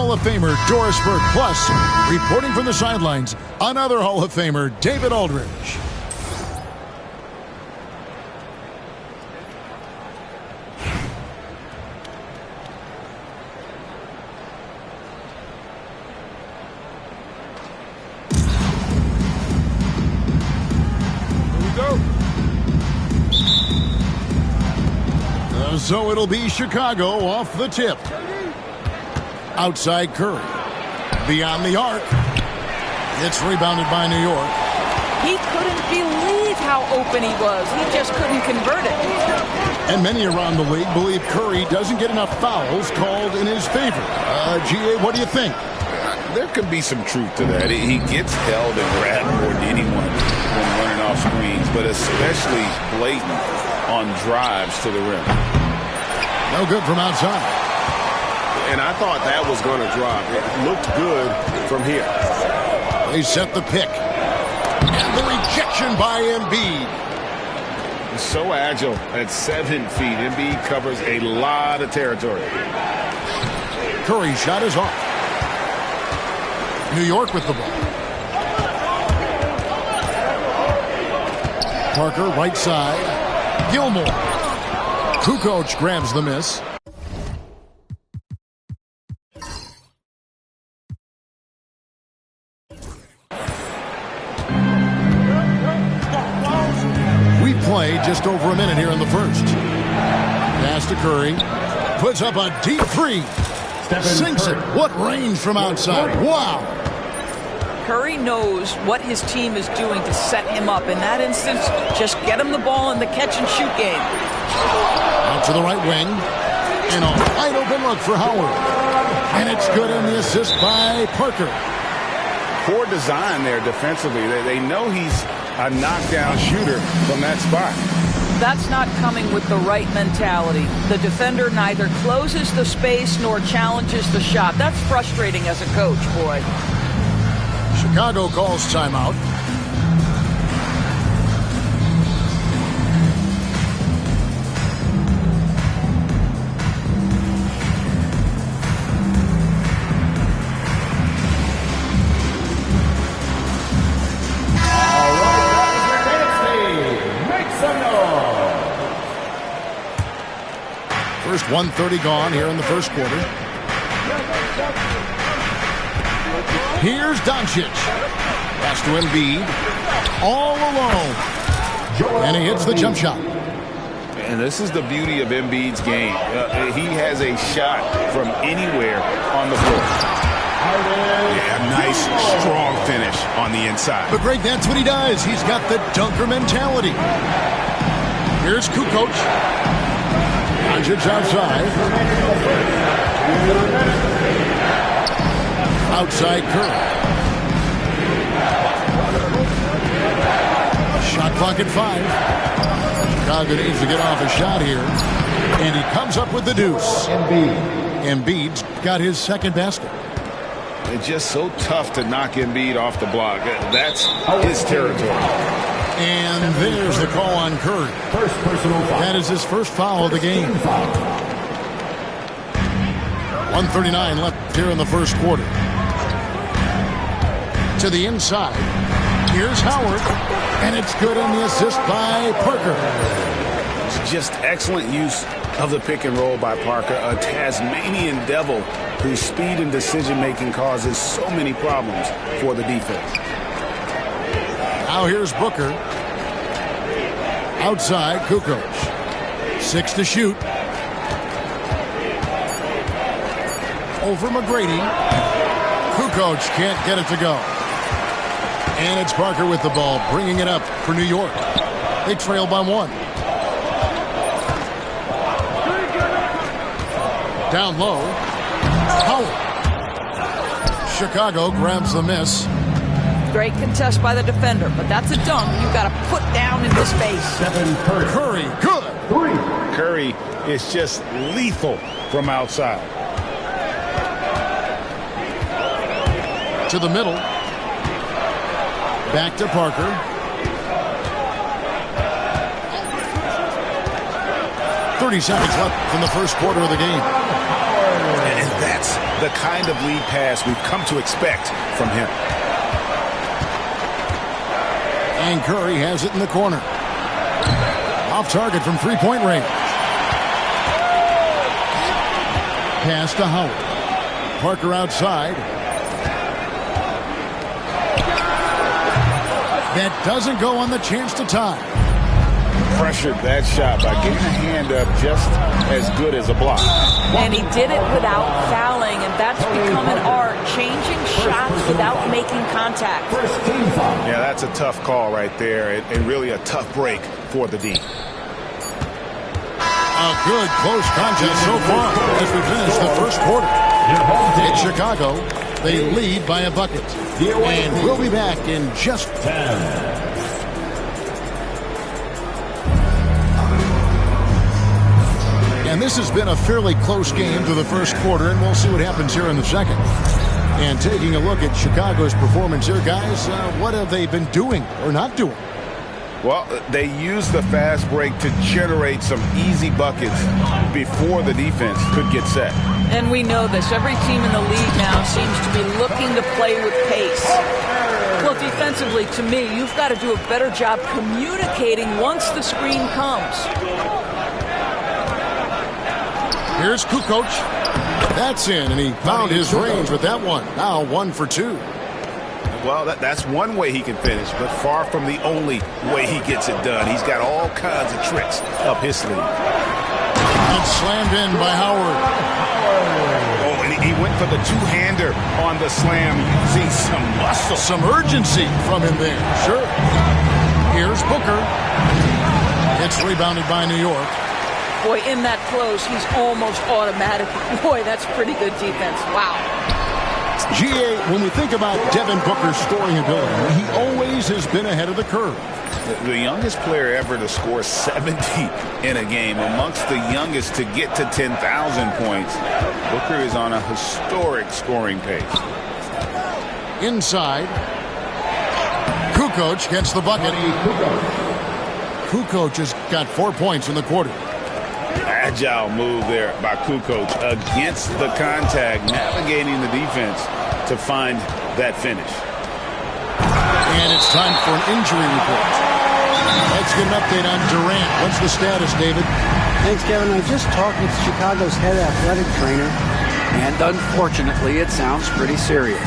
Hall of Famer Doris Burke. Plus, reporting from the sidelines, another Hall of Famer, David Aldridge. So it'll be Chicago off the tip. Outside Curry. Beyond the arc. It's rebounded by New York. He couldn't believe how open he was. He just couldn't convert it. And many around the league believe Curry doesn't get enough fouls called in his favor. G.A., what do you think? There could be some truth to that. He gets held and grabbed more than anyone when running off screens, but especially blatant on drives to the rim. No good from outside. And I thought that was going to drop. It looked good from here. They set the pick. And the rejection by Embiid. He's so agile at 7 feet. Embiid covers a lot of territory. Curry's shot is off. New York with the ball. Parker, right side. Gilmore. Kukoc grabs the miss. We played just over a minute here in the first. Pass to Curry. Puts up a deep three. Sinks it. What range from outside. Wow. Curry knows what his team is doing to set him up. In that instance, just get him the ball in the catch-and-shoot game. Out to the right wing. And a wide open look for Howard. And it's good in the assist by Parker. Poor design there defensively. They know he's a knockdown shooter from that spot. That's not coming with the right mentality. The defender neither closes the space nor challenges the shot. That's frustrating as a coach, boy. Chicago calls timeout. First 1:30 gone here in the first quarter. Here's Doncic. Pass to Embiid. All alone. And he hits the jump shot. And this is the beauty of Embiid's game. He has a shot from anywhere on the floor. Yeah, nice, strong finish on the inside. But Greg, that's what he does. He's got the dunker mentality. Here's Kukoc. Doncic outside. Outside Curry. Shot clock at 5. Chicago needs to get off a shot here. And he comes up with the deuce. Embiid's got his second basket. It's just so tough to knock Embiid off the block. That's his territory. And there's the call on Curry. First personal foul. That is his first foul of the game. 1:39 left here in the first quarter. To the inside. Here's Howard. And it's good on the assist by Parker. It's just excellent use of the pick and roll by Parker. A Tasmanian devil whose speed and decision-making causes so many problems for the defense. Now here's Booker. Outside, Kukoc. 6 to shoot. Over McGrady. Kukoc can't get it to go. And it's Parker with the ball, bringing it up for New York. They trail by 1. Down low. Howard. Chicago grabs the miss. Great contest by the defender, but that's a dunk you've got to put down into space. Curry, good. 3. Curry is just lethal from outside. To the middle. Back to Parker. .30 seconds left in the first quarter of the game. And That's the kind of lead pass we've come to expect from him. And Curry has it in the corner. Off target from three-point range. Pass to Howard. Parker outside. That doesn't go on the chance to tie. Pressured that shot by getting a hand up just as good as a block. And he did it without fouling, and that's become an art, changing shots without making contact. Yeah, that's a tough call right there, and really a tough break for the D. A good close contest so far as we finish the first quarter. In Chicago, they lead by a bucket. And we'll be back in just 10. And this has been a fairly close game through the first quarter, and we'll see what happens here in the second. And taking a look at Chicago's performance here, guys, what have they been doing or not doing? Well, they used the fast break to generate some easy buckets before the defense could get set. And we know this. Every team in the league now seems to be looking to play with pace. Well, defensively, to me, you've got to do a better job communicating once the screen comes. Here's Kukoc. That's in, and he found his range with that one. Now 1 for 2. Well, that's one way he can finish, but far from the only way he gets it done. He's got all kinds of tricks up his sleeve. And slammed in by Howard. Oh, and he went for the two-hander on the slam using some muscle. Some urgency from him there. Sure. Here's Booker. It's rebounded by New York. Boy, in that close, he's almost automatic. Boy, that's pretty good defense. Wow. GA, when we think about Devin Booker's scoring ability, he always has been ahead of the curve. The youngest player ever to score 70 in a game, amongst the youngest to get to 10,000 points. Booker is on a historic scoring pace. Inside. Kukoc gets the bucket. Kukoc has got 4 points in the quarter. Agile move there by Kukoc against the contact, navigating the defense to find that finish. And it's time for an injury report. Let's get an update on Durant. What's the status, David? Thanks, Kevin. I just talked with Chicago's head athletic trainer, and unfortunately, it sounds pretty serious.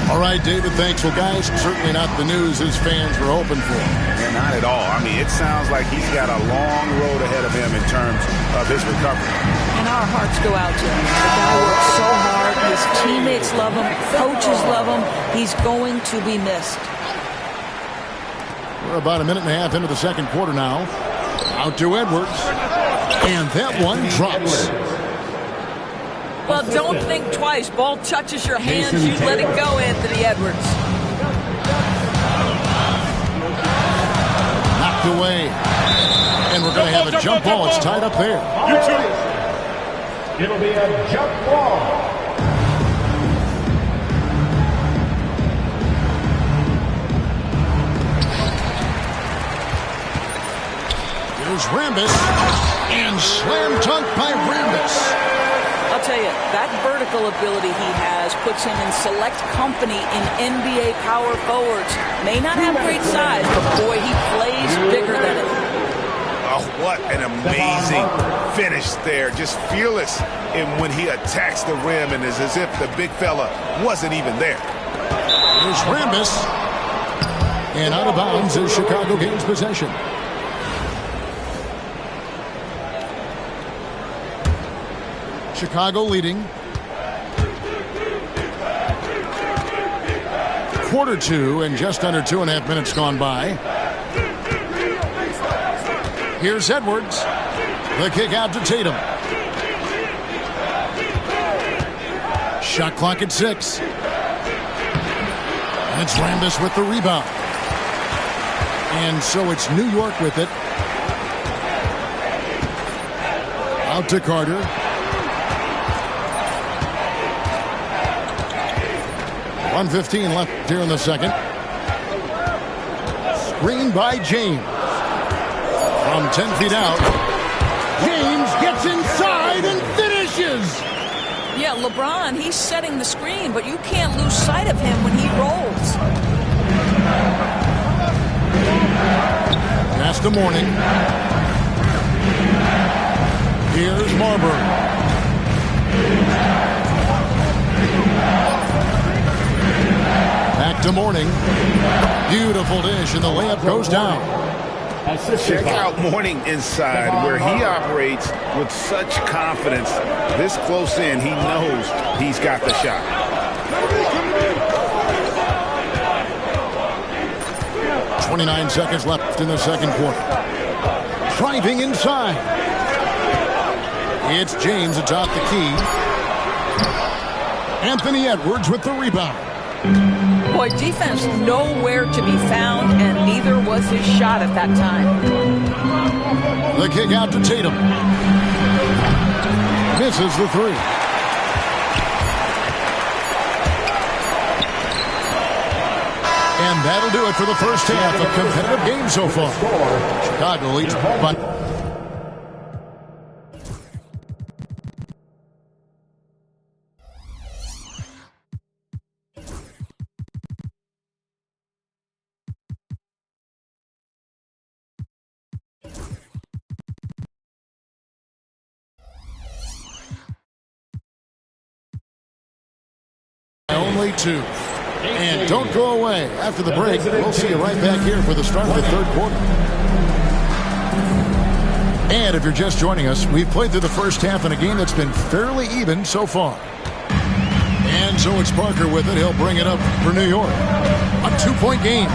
All right, David, thanks. Well, guys, certainly not the news his fans were hoping for. Yeah, not at all. I mean, it sounds like he's got a long road ahead of him in terms of his recovery. And our hearts go out to him. The guy works so hard. His teammates love him. Coaches love him. He's going to be missed. We're about a minute and a half into the second quarter now. Out to Edwards. And that one drops. Well, don't think twice. Ball touches your hands, you let it go, Anthony Edwards. Knocked away. And we're going to have a jump ball. It's tied up there. It'll be a jump ball. Here's Rambis. And slam dunk by Rambis. I'll tell you, that vertical ability he has puts him in select company in NBA power forwards. May not have great size, but boy, he plays bigger than it. Oh, what an amazing finish there. Just fearless when he attacks the rim, and it's as if the big fella wasn't even there. Here's Rambis. And out of bounds as Chicago gains possession. Chicago leading. Quarter 2 and just under 2.5 minutes gone by. Here's Edwards. The kick out to Tatum. Shot clock at 6. And it's Rambis with the rebound. And so it's New York with it. Out to Carter. 1:15 left here in the second. Screen by James. From 10 feet out. James gets inside and finishes. Yeah, LeBron, he's setting the screen, but you can't lose sight of him when he rolls. That's the morning. Here's Marbury. Back to Morning. Beautiful dish, and the layup goes down. Check out Morning inside, where he operates with such confidence. This close in, he knows he's got the shot. .29 seconds left in the second quarter. Driving inside. It's James atop the key. Anthony Edwards with the rebound. Boy, defense nowhere to be found, and neither was his shot at that time. The kick out to Tatum. Misses the three. And that'll do it for the first half of competitive game so far. Chicago leads by... Only two. And don't go away. After the break, we'll see you right back here for the start of the third quarter. And if you're just joining us, we've played through the first half in a game that's been fairly even so far. And so it's Parker with it. He'll bring it up for New York. A 2-point game.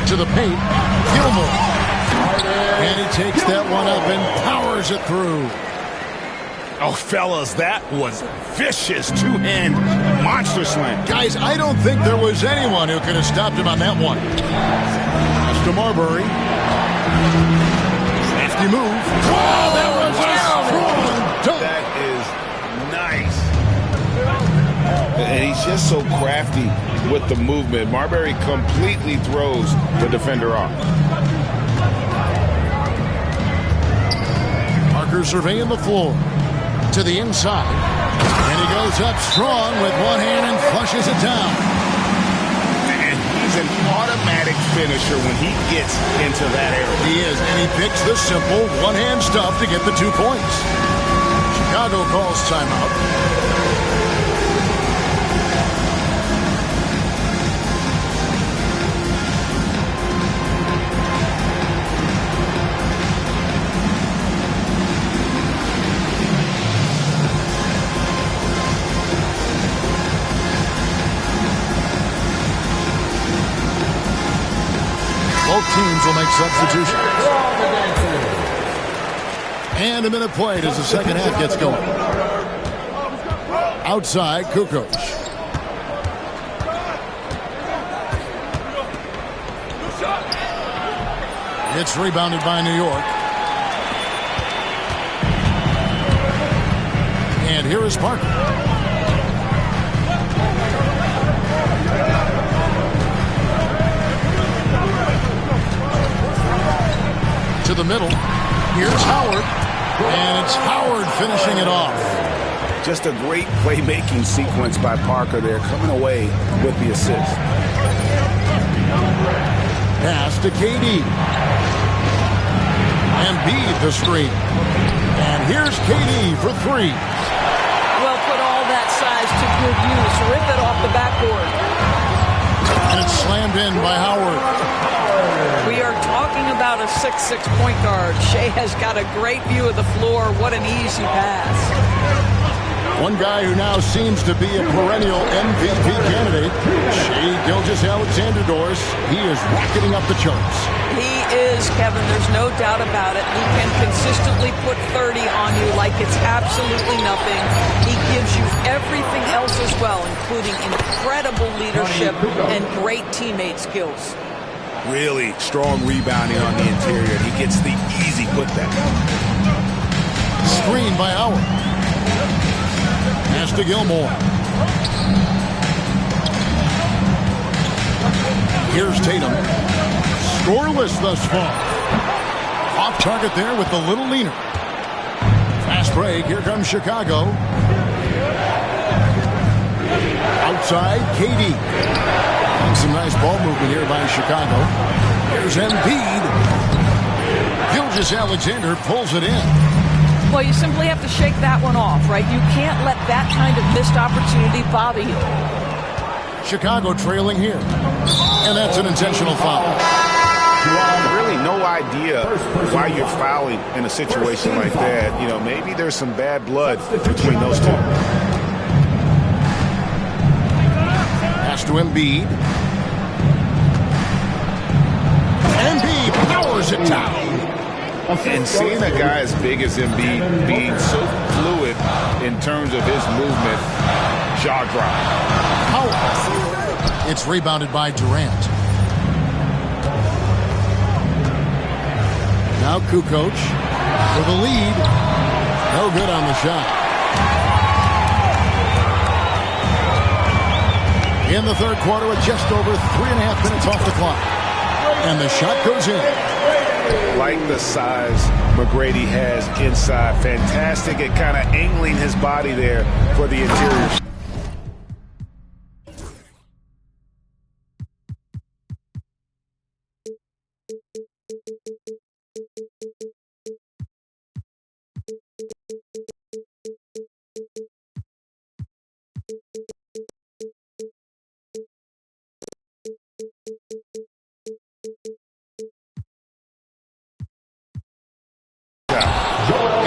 To the paint, Gilmore. And he takes that one up and powers it through. Oh, fellas, that was vicious two-hand monster slam. Guys, I don't think there was anyone who could have stopped him on that one. Pass to Marbury. Safety move. Wow, that was a strong dunk. That is nice. And he's just so crafty with the movement. Marbury completely throws the defender off. Parker surveying the floor. To the inside. And he goes up strong with one hand and flushes it down. And he's an automatic finisher when he gets into that area. He is, and he picks the simple one-hand stuff to get the 2 points. Chicago calls timeout. Both teams will make substitutions. And a minute played as the second half gets going. Outside, Kukoc. It's rebounded by New York. And here is Parker. To the middle. Here's Howard. And it's Howard finishing it off. Just a great playmaking sequence by Parker there, coming away with the assist. Pass to KD. Embiid the screen. And here's KD for three. Well, put all that size to good use. Rip it off the backboard. And it's slammed in by Howard. We are talking about a 6'6" point guard. Shea has got a great view of the floor. What an easy pass. One guy who now seems to be a perennial MVP candidate, Shea Gilgeous-Alexander-Dors. He is rocketing up the charts. He is, Kevin. There's no doubt about it. He can consistently put 30 on you like it's absolutely nothing. He gives you everything else as well, including incredible leadership and great teammate skills. Really strong rebounding on the interior. He gets the easy putback. Screen by Howard. Pass to Gilmore. Here's Tatum. scoreless thus far. Off target there with the little leaner. Fast break. Here comes Chicago. Outside, KD. And some nice ball movement here by Chicago. Here's Embiid. Gilgeous-Alexander pulls it in. Well, you simply have to shake that one off, right? You can't let that kind of missed opportunity bother you. Chicago trailing here. And that's an intentional foul. Really no idea why you're fouling in a situation like that. You know, maybe there's some bad blood between those two. Pass to Embiid. Embiid powers it down. And seeing a guy as big as Embiid being so fluid in terms of his movement, jaw drop. It's rebounded by Durant. Now Kukoc for the lead. No good on the shot. In the third quarter with just over 3.5 minutes off the clock. And the shot goes in. Like the size McGrady has inside. Fantastic at kind of angling his body there for the interior.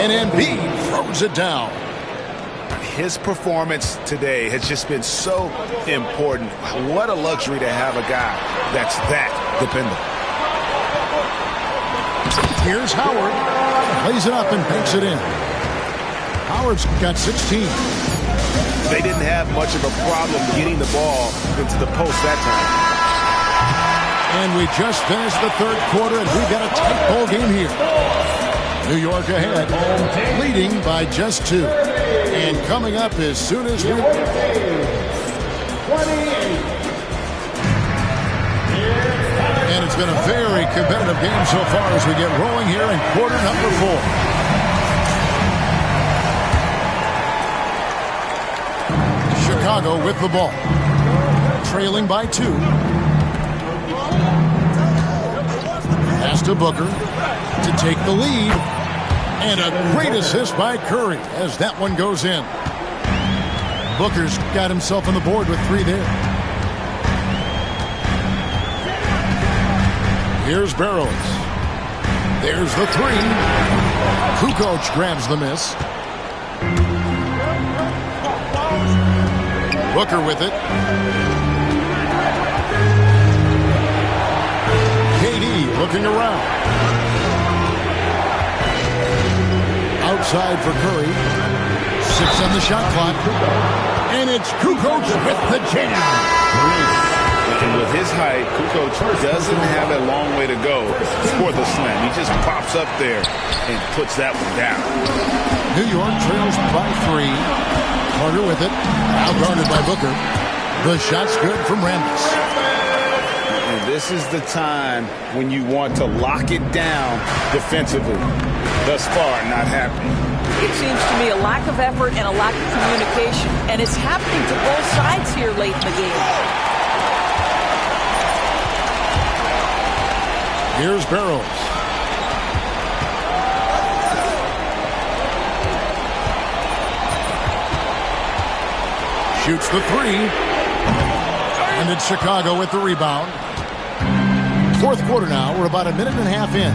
And Embiid throws it down. His performance today has just been so important. What a luxury to have a guy that's that dependable. Here's Howard. Plays it up and banks it in. Howard's got 16. They didn't have much of a problem getting the ball into the post that time. And we just finished the third quarter, and we've got a tight ball game here. New York ahead, leading by just 2. And coming up as soon as we... And it's been a very competitive game so far as we get rolling here in quarter number 4. Chicago with the ball. Trailing by 2. Pass to Booker to take the lead. And a great assist by Curry as that one goes in. Booker's got himself on the board with 3 there. Here's Barrows. There's the 3. Kukoc grabs the miss. Booker with it. KD looking around. Outside for Curry. 6 on the shot clock. And it's Kukoc with the jam. And with his height, Kukoc doesn't have a long way to go for the slam. He just pops up there and puts that one down. New York trails by 3. Carter with it. Now guarded by Booker. The shot's good from Rambis. And this is the time when you want to lock it down defensively. Thus far, not happening. It seems to me a lack of effort and a lack of communication. And it's happening to both sides here late in the game. Here's Barrows. Shoots the 3. And it's Chicago with the rebound. Fourth quarter now. We're about 1.5 minutes in.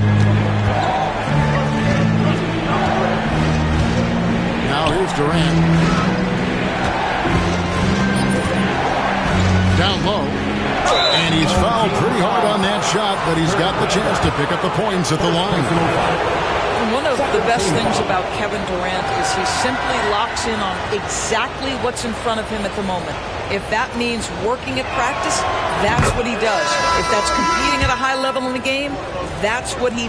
Now here's Durant. Down low. And he's fouled pretty hard on that shot, but he's got the chance to pick up the points at the line. And one of the best things about Kevin Durant is he simply locks in on exactly what's in front of him at the moment. If that means working at practice, that's what he does. If that's competing at a high level in the game, that's what he